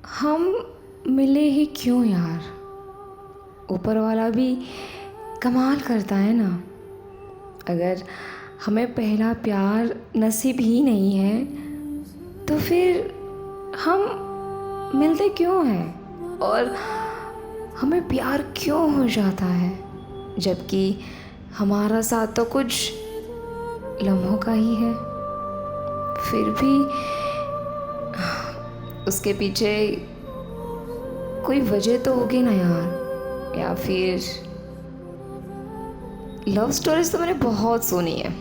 हम मिले ही क्यों यार। ऊपर वाला भी कमाल करता है ना। अगर हमें पहला प्यार नसीब ही नहीं है तो फिर हम मिलते क्यों हैं और हमें प्यार क्यों हो जाता है, जबकि हमारा साथ तो कुछ लम्हों का ही है। फिर भी उसके पीछे कोई वजह तो होगी ना यार। या फिर लव स्टोरीज तो मैंने बहुत सुनी है,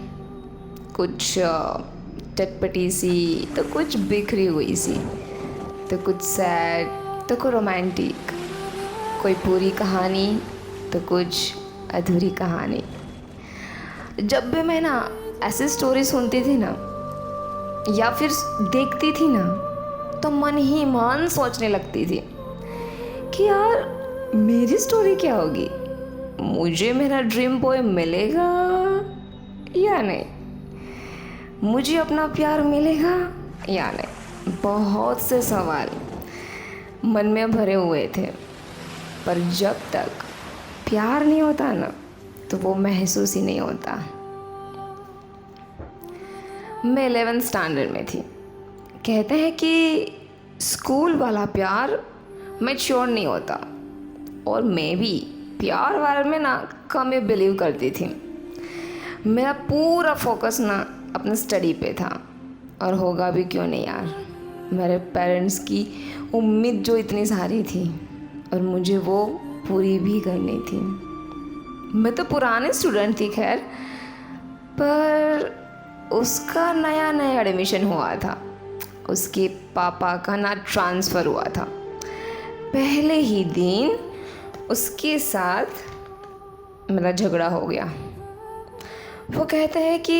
कुछ चटपटी सी तो कुछ बिखरी हुई सी, तो कुछ सैड तो कोई रोमांटिक, कोई पूरी कहानी तो कुछ अधूरी कहानी। जब भी मैं ना ऐसी स्टोरी सुनती थी ना या फिर देखती थी ना तो मन ही मन सोचने लगती थी कि यार मेरी स्टोरी क्या होगी, मुझे मेरा ड्रीम बॉय मिलेगा या नहीं, मुझे अपना प्यार मिलेगा या नहीं। बहुत से सवाल मन में भरे हुए थे, पर जब तक प्यार नहीं होता ना तो वो महसूस ही नहीं होता। मैं 11th स्टैंडर्ड में थी। कहते हैं कि स्कूल वाला प्यार मैच्योर नहीं होता, और मैं भी प्यार वाले में ना कम ही बिलीव करती थी। मेरा पूरा फोकस ना अपने स्टडी पे था, और होगा भी क्यों नहीं यार। मेरे पेरेंट्स की उम्मीद जो इतनी सारी थी और मुझे वो पूरी भी करनी थी। मैं तो पुराने स्टूडेंट थी खैर, पर उसका नया नया एडमिशन हुआ था। उसके पापा का ना ट्रांसफ़र हुआ था। पहले ही दिन उसके साथ मेरा झगड़ा हो गया। वो कहते हैं कि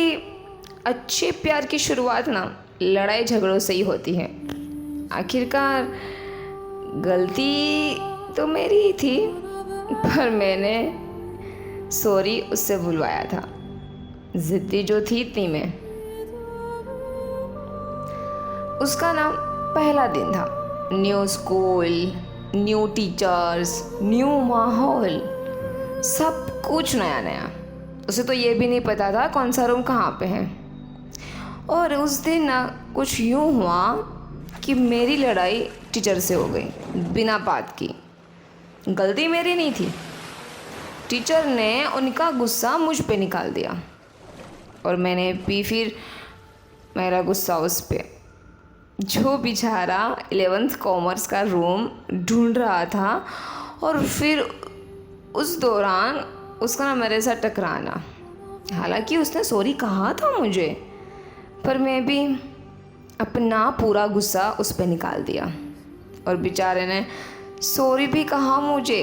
अच्छे प्यार की शुरुआत ना लड़ाई झगड़ों से ही होती है। आखिरकार गलती तो मेरी ही थी, पर मैंने सॉरी उससे बुलवाया था। ज़िद्दी जो थी इतनी में। उसका नाम पहला दिन था, new school, new teachers, new माहौल, सब कुछ नया नया। उसे तो ये भी नहीं पता था कौन सा रूम कहाँ पे है। और उस दिन ना कुछ यूँ हुआ कि मेरी लड़ाई टीचर से हो गई बिना बात की। गलती मेरी नहीं थी, टीचर ने उनका गुस्सा मुझ पे निकाल दिया, और मैंने भी फिर मेरा गुस्सा उस पे। जो बेचारा 11th कॉमर्स का रूम ढूंढ रहा था, और फिर उस दौरान उसका ना मेरे साथ टकराना। हालांकि उसने सॉरी कहा था मुझे, पर मैं भी अपना पूरा गुस्सा उस पर निकाल दिया, और बेचारे ने सॉरी भी कहा मुझे।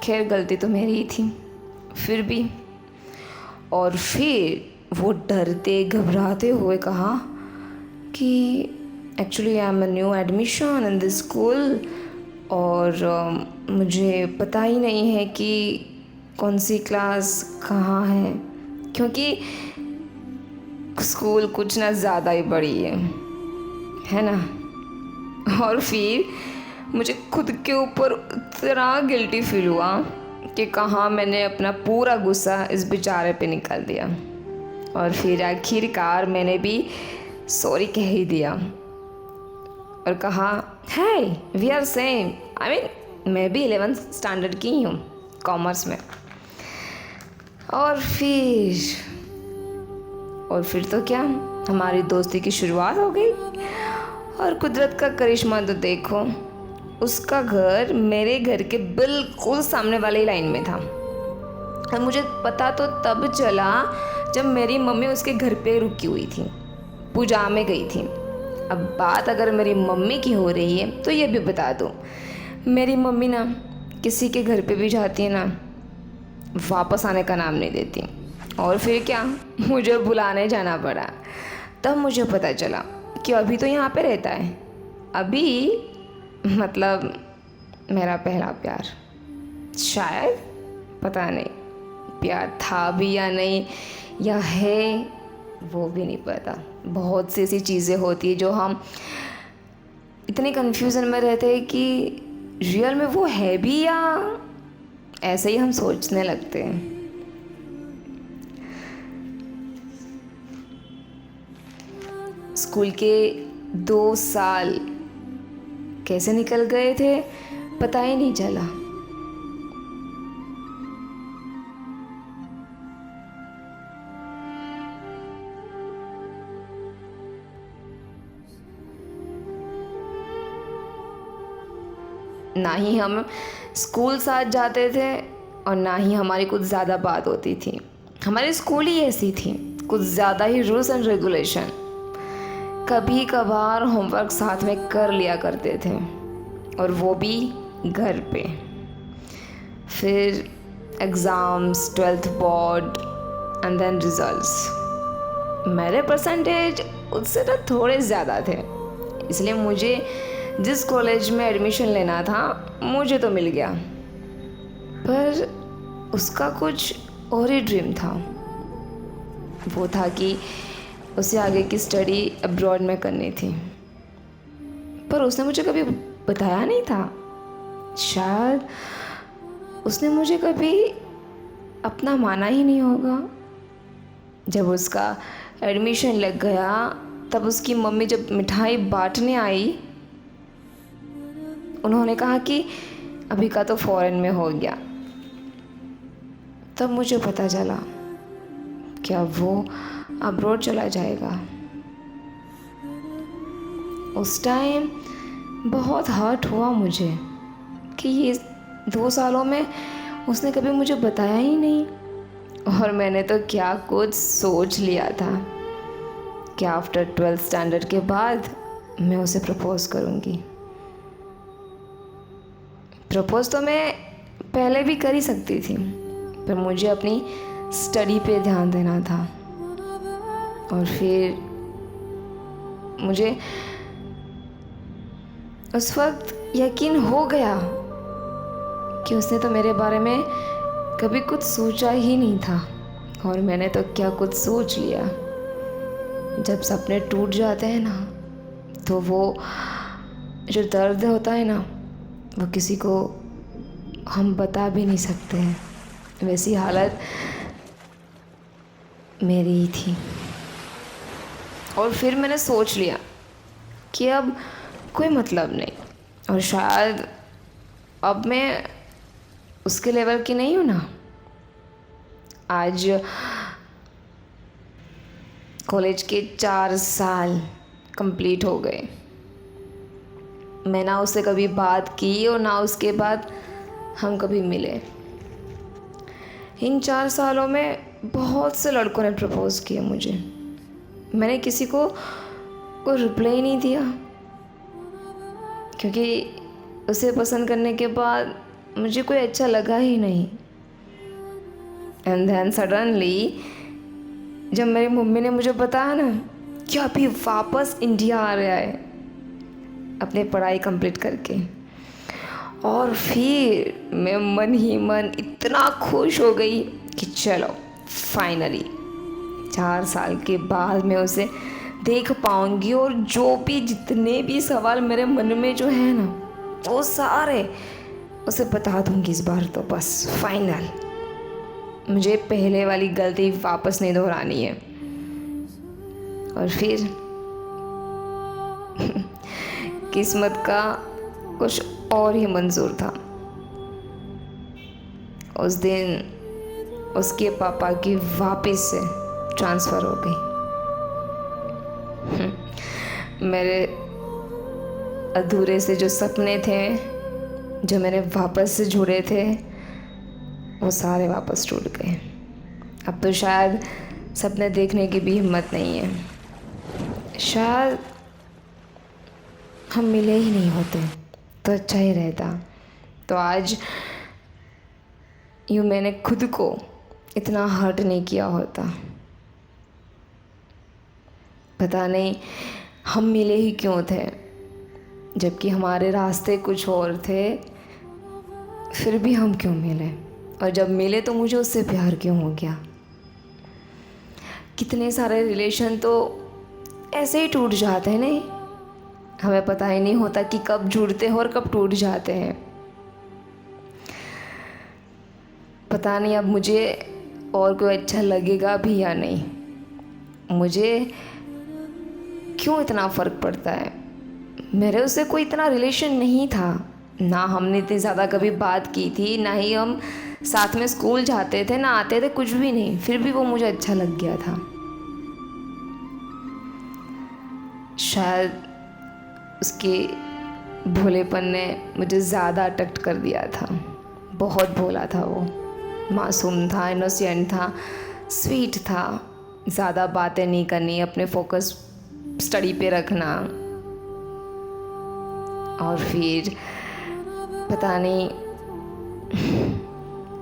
खैर गलती तो मेरी ही थी फिर भी। और फिर वो डरते घबराते हुए कहा कि actually I am a new admission in this school, और मुझे पता ही नहीं है कि कौन सी क्लास कहाँ है, क्योंकि स्कूल कुछ ना ज़्यादा ही बड़ी है ना। और फिर मुझे खुद के ऊपर इतना गिल्टी फील हुआ कि कहाँ मैंने अपना पूरा गुस्सा इस बेचारे पे निकाल दिया। और फिर आखिरकार मैंने भी सॉरी कह ही दिया और कहा, है we are same, I mean मैं भी 11th स्टैंडर्ड की ही हूँ कॉमर्स में। और फिर तो क्या, हमारी दोस्ती की शुरुआत हो गई। और कुदरत का करिश्मा तो देखो, उसका घर मेरे घर के बिल्कुल सामने वाली लाइन में था। और मुझे पता तो तब चला जब मेरी मम्मी उसके घर पे रुकी हुई थी, पूजा में गई थी। अब बात अगर मेरी मम्मी की हो रही है तो ये भी बता दूँ, मेरी मम्मी ना किसी के घर पे भी जाती है ना, वापस आने का नाम नहीं देती। और फिर क्या, मुझे बुलाने जाना पड़ा। तब मुझे पता चला कि अभी तो यहाँ पे रहता है। अभी मतलब मेरा पहला प्यार, शायद, पता नहीं प्यार था भी या नहीं, या है वो भी नहीं पता। बहुत सी ऐसी चीज़ें होती है जो हम इतने कन्फ्यूज़न में रहते हैं कि रियल में वो है भी या ऐसे ही हम सोचने लगते हैं। स्कूल के 2 साल कैसे निकल गए थे पता ही नहीं चला। ना ही हम स्कूल साथ जाते थे और ना ही हमारी कुछ ज़्यादा बात होती थी। हमारी स्कूल ही ऐसी थी, कुछ ज़्यादा ही रूल्स एंड रेगुलेशन। कभी कभार होमवर्क साथ में कर लिया करते थे और वो भी घर पे। फिर exams, 12th board and then results. मेरे परसेंटेज उससे तो थोड़े ज़्यादा थे, इसलिए मुझे जिस कॉलेज में एडमिशन लेना था मुझे तो मिल गया, पर उसका कुछ और ही ड्रीम था। वो था कि उसे आगे की स्टडी अब्रॉड में करनी थी, पर उसने मुझे कभी बताया नहीं था। शायद उसने मुझे कभी अपना माना ही नहीं होगा। जब उसका एडमिशन लग गया तब उसकी मम्मी जब मिठाई बांटने आई, उन्होंने कहा कि अभी का तो फॉरेन में हो गया। तब मुझे पता चला कि अब वो अब्रॉड चला जाएगा। उस टाइम बहुत हर्ट हुआ मुझे कि ये 2 सालों में उसने कभी मुझे बताया ही नहीं। और मैंने तो क्या कुछ सोच लिया था कि आफ्टर 12th स्टैंडर्ड के बाद मैं उसे प्रपोज़ करूँगी। प्रपोज़ तो मैं पहले भी कर ही सकती थी, पर मुझे अपनी स्टडी पे ध्यान देना था। और फिर मुझे उस वक्त यकीन हो गया कि उसने तो मेरे बारे में कभी कुछ सोचा ही नहीं था, और मैंने तो क्या कुछ सोच लिया। जब सपने टूट जाते हैं ना, तो वो जो दर्द होता है ना, वो किसी को हम बता भी नहीं सकते हैं। वैसी हालत मेरी ही थी। और फिर मैंने सोच लिया कि अब कोई मतलब नहीं, और शायद अब मैं उसके लेवल की नहीं हूँ ना। आज कॉलेज के 4 साल कंप्लीट हो गए। मैं ना उससे कभी बात की और ना उसके बाद हम कभी मिले। इन 4 सालों में बहुत से लड़कों ने प्रपोज़ किया मुझे। मैंने किसी को कोई रिप्लाई नहीं दिया, क्योंकि उसे पसंद करने के बाद मुझे कोई अच्छा लगा ही नहीं। एंड देन सडनली जब मेरी मम्मी ने मुझे बताया ना कि अभी वापस इंडिया आ रहा है अपने पढ़ाई कंप्लीट करके, और फिर मैं मन ही मन इतना खुश हो गई कि चलो फाइनली 4 साल के बाद मैं उसे देख पाऊंगी, और जो भी जितने भी सवाल मेरे मन में जो है ना, वो सारे उसे बता दूंगी इस बार। तो बस फाइनल, मुझे पहले वाली गलती वापस नहीं दोहरानी है। और फिर किस्मत का कुछ और ही मंजूर था। उस दिन उसके पापा की वापस से ट्रांसफ़र हो गई। मेरे अधूरे से जो सपने थे, जो मेरे वापस से जुड़े थे, वो सारे वापस टूट गए। अब तो शायद सपने देखने की भी हिम्मत नहीं है। शायद हम मिले ही नहीं होते तो अच्छा ही रहता। तो आज यूँ मैंने खुद को इतना हर्ट नहीं किया होता। पता नहीं हम मिले ही क्यों थे, जबकि हमारे रास्ते कुछ और थे। फिर भी हम क्यों मिले, और जब मिले तो मुझे उससे प्यार क्यों हो गया। कितने सारे रिलेशन तो ऐसे ही टूट जाते हैं नहीं, हमें पता ही नहीं होता कि कब जुड़ते हैं और कब टूट जाते हैं। पता नहीं अब मुझे और कोई अच्छा लगेगा भी या नहीं। मुझे क्यों इतना फ़र्क पड़ता है? मेरे उससे कोई इतना रिलेशन नहीं था, ना हमने इतनी ज़्यादा कभी बात की थी, ना ही हम साथ में स्कूल जाते थे, ना आते थे, कुछ भी नहीं। फिर भी वो मुझे अच्छा लग गया था। शायद उसके भोलेपन ने मुझे ज़्यादा अट्रैक्ट कर दिया था। बहुत भोला था वो, मासूम था, इनोसेंट था, स्वीट था। ज़्यादा बातें नहीं करनी, अपने फोकस स्टडी पे रखना। और फिर पता नहीं,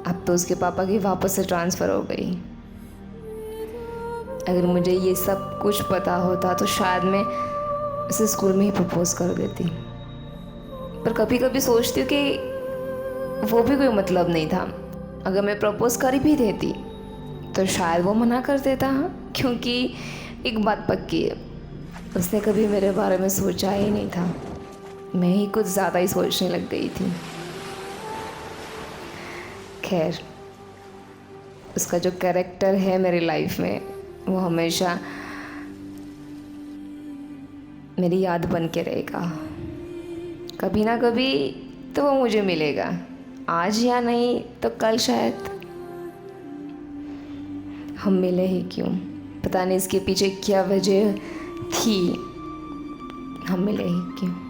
अब तो उसके पापा की वापस से ट्रांसफ़र हो गई। अगर मुझे ये सब कुछ पता होता तो शायद मैं उसे स्कूल में ही प्रपोज़ कर देती। पर कभी कभी सोचती हूँ कि वो भी कोई मतलब नहीं था। अगर मैं प्रपोज़ कर भी देती तो शायद वो मना कर देता, क्योंकि एक बात पक्की है, उसने कभी मेरे बारे में सोचा ही नहीं था। मैं ही कुछ ज़्यादा ही सोचने लग गई थी। खैर, उसका जो कैरेक्टर है मेरी लाइफ में, वो हमेशा मेरी याद बन के रहेगा। कभी ना कभी तो वो मुझे मिलेगा, आज या नहीं तो कल शायद। हम मिले ही क्यों, पता नहीं इसके पीछे क्या वजह थी, हम मिले ही क्यों।